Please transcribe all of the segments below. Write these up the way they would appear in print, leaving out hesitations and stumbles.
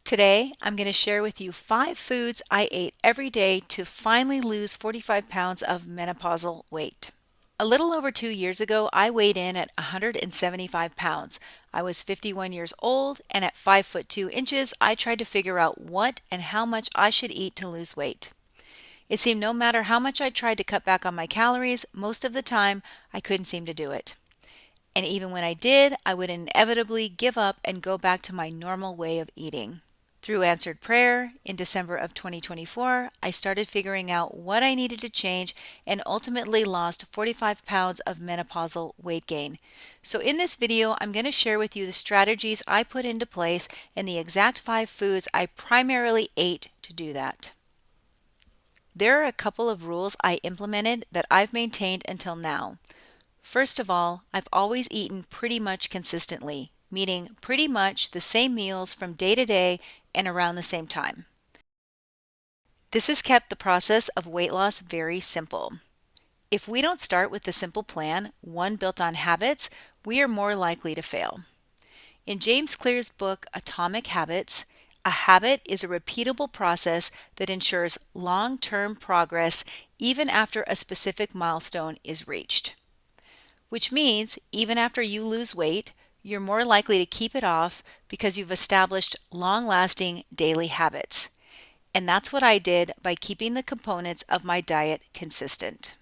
Today, I'm going to share with you 5 foods I ate every day to finally lose 45 pounds of menopausal weight. A little over 2 years ago, I weighed in at 175 pounds. I was 51 years old, and at 5 foot 2 inches, I tried to figure out what and how much I should eat to lose weight. It seemed no matter how much I tried to cut back on my calories, most of the time, I couldn't seem to do it. And even when I did, I would inevitably give up and go back to my normal way of eating. Through answered prayer, in December of 2024, I started figuring out what I needed to change and ultimately lost 45 pounds of menopausal weight gain. So in this video, I'm going to share with you the strategies I put into place and the exact 5 foods I primarily ate to do that. There are a couple of rules I implemented that I've maintained until now. First of all, I've always eaten pretty much consistently, meaning pretty much the same meals from day to day and around the same time. This has kept the process of weight loss very simple. If we don't start with the simple plan, one built on habits, we are more likely to fail. In James Clear's book, Atomic Habits, a habit is a repeatable process that ensures long-term progress even after a specific milestone is reached. Which means even after you lose weight, you're more likely to keep it off because you've established long-lasting daily habits. And that's what I did by keeping the components of my diet consistent.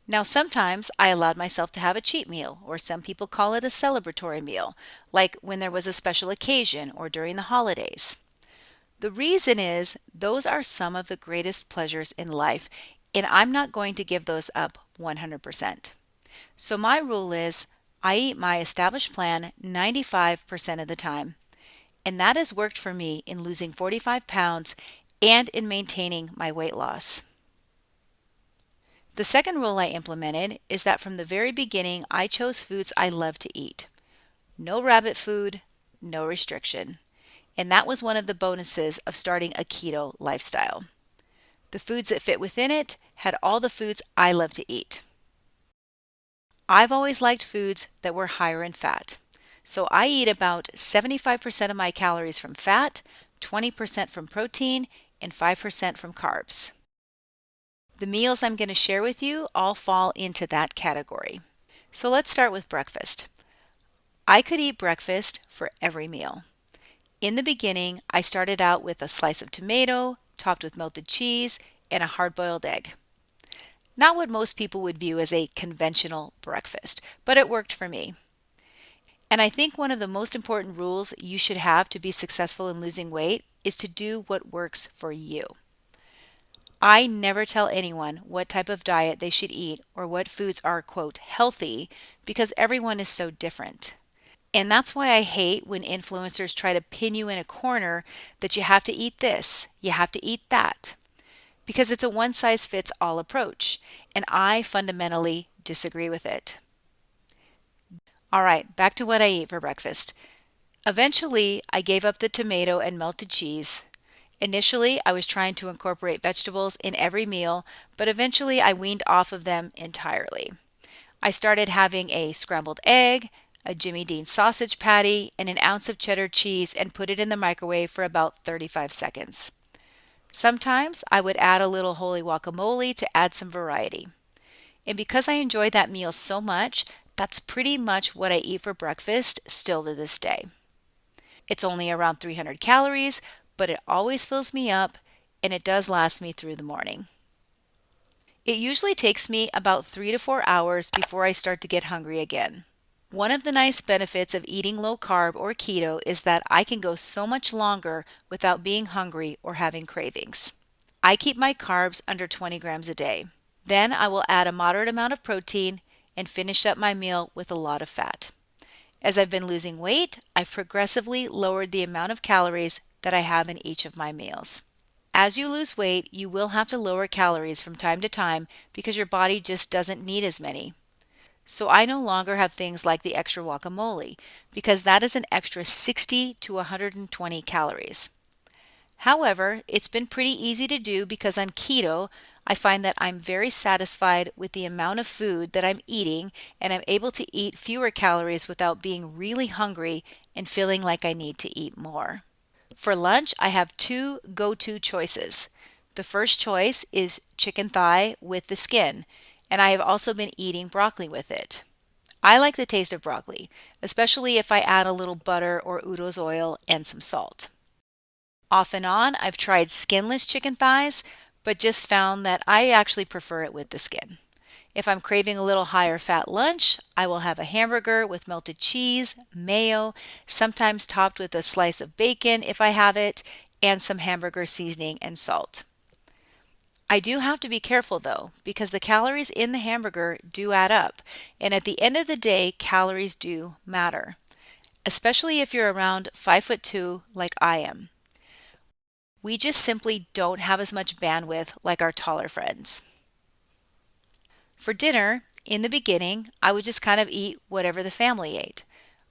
Now, sometimes I allowed myself to have a cheat meal, or some people call it a celebratory meal, like when there was a special occasion or during the holidays. The reason is those are some of the greatest pleasures in life, and I'm not going to give those up 100%. So my rule is I eat my established plan 95% of the time, and that has worked for me in losing 45 pounds and in maintaining my weight loss. The second rule I implemented is that from the very beginning, I chose foods I love to eat. No rabbit food, no restriction. And that was one of the bonuses of starting a keto lifestyle. The foods that fit within it had all the foods I love to eat. I've always liked foods that were higher in fat. So I eat about 75% of my calories from fat, 20% from protein, and 5% from carbs. The meals I'm going to share with you all fall into that category. So let's start with breakfast. I could eat breakfast for every meal. In the beginning, I started out with a slice of tomato, topped with melted cheese, and a hard-boiled egg. Not what most people would view as a conventional breakfast, but it worked for me. And I think one of the most important rules you should have to be successful in losing weight is to do what works for you. I never tell anyone what type of diet they should eat or what foods are, quote, healthy, because everyone is so different. And that's why I hate when influencers try to pin you in a corner that you have to eat this, you have to eat that, because it's a one-size-fits-all approach, and I fundamentally disagree with it. All right, back to what I eat for breakfast. Eventually, I gave up the tomato and melted cheese. Initially, I was trying to incorporate vegetables in every meal, but eventually I weaned off of them entirely. I started having a scrambled egg, a Jimmy Dean sausage patty, and an ounce of cheddar cheese and put it in the microwave for about 35 seconds. Sometimes I would add a little holy guacamole to add some variety. And because I enjoy that meal so much, that's pretty much what I eat for breakfast still to this day. It's only around 300 calories, but it always fills me up and it does last me through the morning. It usually takes me about 3 to 4 hours before I start to get hungry again. One of the nice benefits of eating low carb or keto is that I can go so much longer without being hungry or having cravings. I keep my carbs under 20 grams a day. Then I will add a moderate amount of protein and finish up my meal with a lot of fat. As I've been losing weight, I've progressively lowered the amount of calories that I have in each of my meals. As you lose weight, you will have to lower calories from time to time because your body just doesn't need as many. So I no longer have things like the extra guacamole because that is an extra 60 to 120 calories. However, it's been pretty easy to do because on keto, I find that I'm very satisfied with the amount of food that I'm eating and I'm able to eat fewer calories without being really hungry and feeling like I need to eat more. For lunch, I have two go-to choices. The first choice is chicken thigh with the skin, and I have also been eating broccoli with it. I like the taste of broccoli, especially if I add a little butter or udo's oil and some salt. Off and on, I've tried skinless chicken thighs, but just found that I actually prefer it with the skin. If I'm craving a little higher fat lunch, I will have a hamburger with melted cheese, mayo, sometimes topped with a slice of bacon if I have it, and some hamburger seasoning and salt. I do have to be careful though, because the calories in the hamburger do add up, and at the end of the day, calories do matter, especially if you're around 5'2" like I am. We just simply don't have as much bandwidth like our taller friends. For dinner, in the beginning, I would just kind of eat whatever the family ate.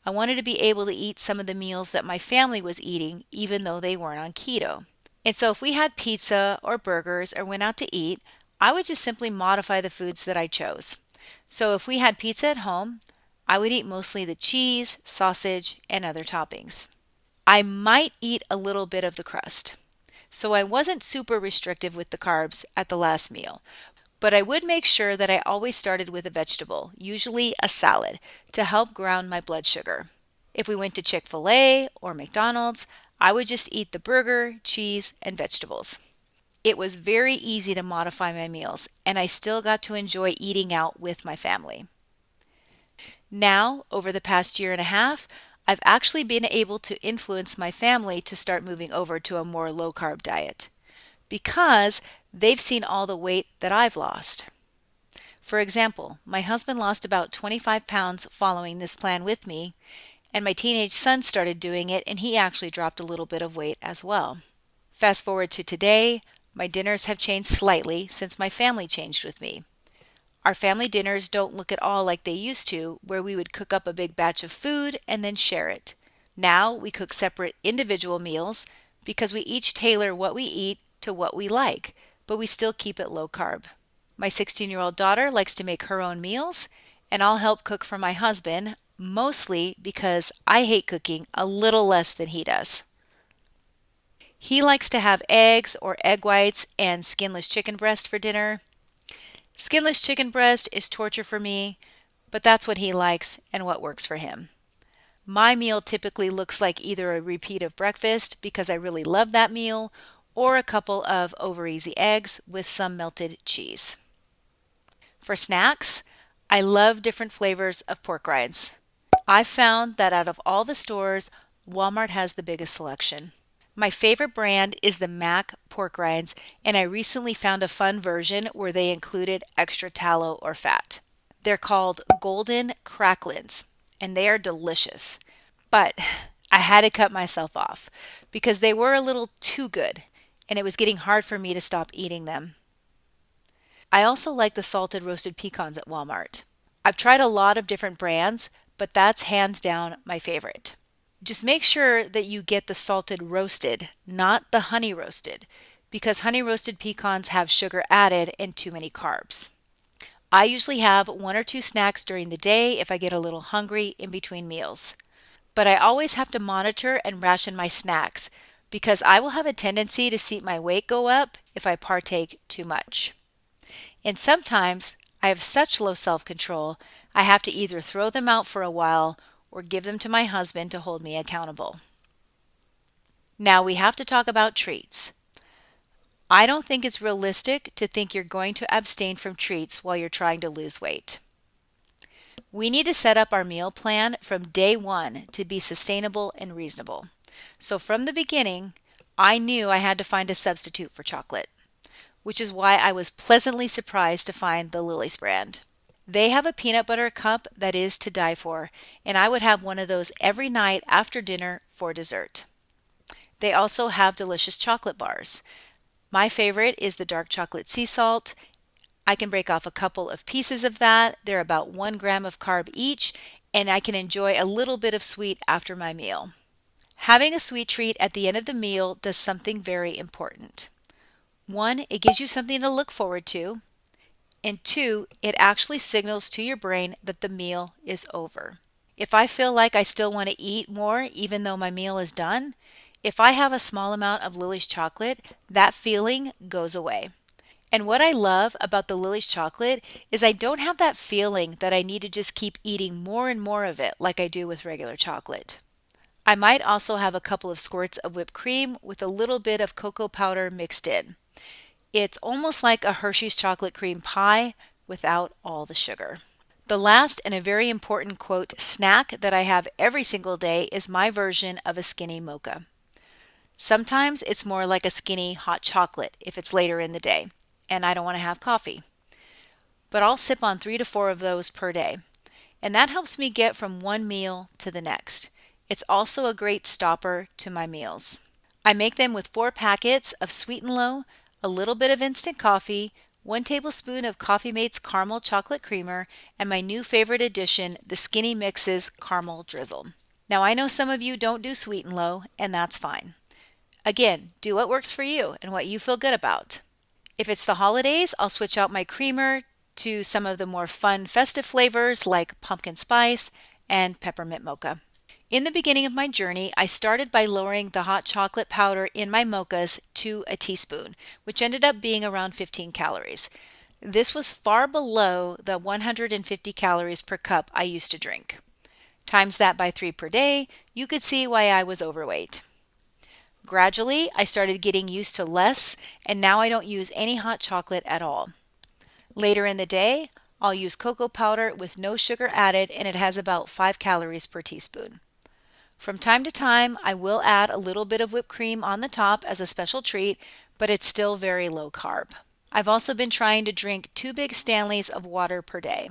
I wanted to be able to eat some of the meals that my family was eating, even though they weren't on keto. And so if we had pizza or burgers or went out to eat, I would just simply modify the foods that I chose. So if we had pizza at home, I would eat mostly the cheese, sausage, and other toppings. I might eat a little bit of the crust. So I wasn't super restrictive with the carbs at the last meal, but I would make sure that I always started with a vegetable, usually a salad, to help ground my blood sugar. If we went to Chick-fil-A or McDonald's, I would just eat the burger, cheese, and vegetables. It was very easy to modify my meals, and I still got to enjoy eating out with my family. Now, over the past year and a half, I've actually been able to influence my family to start moving over to a more low-carb diet because they've seen all the weight that I've lost. For example, my husband lost about 25 pounds following this plan with me, and my teenage son started doing it and he actually dropped a little bit of weight as well. Fast forward to today, my dinners have changed slightly since my family changed with me. Our family dinners don't look at all like they used to, where we would cook up a big batch of food and then share it. Now we cook separate individual meals because we each tailor what we eat to what we like, but we still keep it low carb. My 16-year-old daughter likes to make her own meals, and I'll help cook for my husband, mostly because I hate cooking a little less than he does. He likes to have eggs or egg whites and skinless chicken breast for dinner. Skinless chicken breast is torture for me, but that's what he likes and what works for him. My meal typically looks like either a repeat of breakfast because I really love that meal, or a couple of over easy eggs with some melted cheese. For snacks, I love different flavors of pork rinds. I've found that out of all the stores, Walmart has the biggest selection. My favorite brand is the Mac pork rinds, and I recently found a fun version where they included extra tallow or fat. They're called Golden Cracklins, and they are delicious. But I had to cut myself off because they were a little too good, and it was getting hard for me to stop eating them. I also like the salted roasted pecans at Walmart. I've tried a lot of different brands, but that's hands down my favorite. Just make sure that you get the salted roasted, not the honey roasted, because honey roasted pecans have sugar added and too many carbs. I usually have one or two snacks during the day if I get a little hungry in between meals. But I always have to monitor and ration my snacks because I will have a tendency to see my weight go up if I partake too much. And sometimes I have such low self-control, I have to either throw them out for a while or give them to my husband to hold me accountable. Now we have to talk about treats. I don't think it's realistic to think you're going to abstain from treats while you're trying to lose weight. We need to set up our meal plan from day one to be sustainable and reasonable. So from the beginning, I knew I had to find a substitute for chocolate, which is why I was pleasantly surprised to find the Lily's brand. They have a peanut butter cup that is to die for, and I would have one of those every night after dinner for dessert. They also have delicious chocolate bars. My favorite is the dark chocolate sea salt. I can break off a couple of pieces of that. They're about 1 gram of carb each, and I can enjoy a little bit of sweet after my meal. Having a sweet treat at the end of the meal does something very important. 1, it gives you something to look forward to. And 2, it actually signals to your brain that the meal is over. If I feel like I still want to eat more even though my meal is done, if I have a small amount of Lily's chocolate, that feeling goes away. And what I love about the Lily's chocolate is I don't have that feeling that I need to just keep eating more and more of it like I do with regular chocolate. I might also have a couple of squirts of whipped cream with a little bit of cocoa powder mixed in. It's almost like a Hershey's chocolate cream pie without all the sugar. The last and a very important quote snack that I have every single day is my version of a skinny mocha. Sometimes it's more like a skinny hot chocolate if it's later in the day and I don't want to have coffee. But I'll sip on 3 to 4 of those per day. And that helps me get from one meal to the next. It's also a great stopper to my meals. I make them with 4 packets of Sweet and Low, a little bit of instant coffee, 1 tablespoon of Coffee Mate's caramel chocolate creamer, and my new favorite addition, the Skinny Mix's caramel drizzle. Now I know some of you don't do Sweet and Low, and that's fine. Again, do what works for you and what you feel good about. If it's the holidays, I'll switch out my creamer to some of the more fun festive flavors like pumpkin spice and peppermint mocha. In the beginning of my journey, I started by lowering the hot chocolate powder in my mochas to a teaspoon, which ended up being around 15 calories. This was far below the 150 calories per cup I used to drink. Times that by 3 per day, you could see why I was overweight. Gradually, I started getting used to less, and now I don't use any hot chocolate at all. Later in the day, I'll use cocoa powder with no sugar added, and it has about 5 calories per teaspoon. From time to time, I will add a little bit of whipped cream on the top as a special treat, but it's still very low carb. I've also been trying to drink 2 big Stanleys of water per day,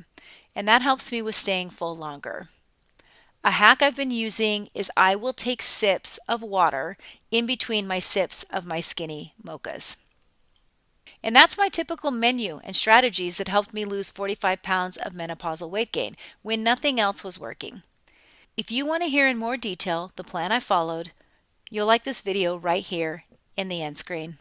and that helps me with staying full longer. A hack I've been using is I will take sips of water in between my sips of my skinny mochas. And that's my typical menu and strategies that helped me lose 45 pounds of menopausal weight gain when nothing else was working. If you want to hear in more detail the plan I followed, you'll like this video right here in the end screen.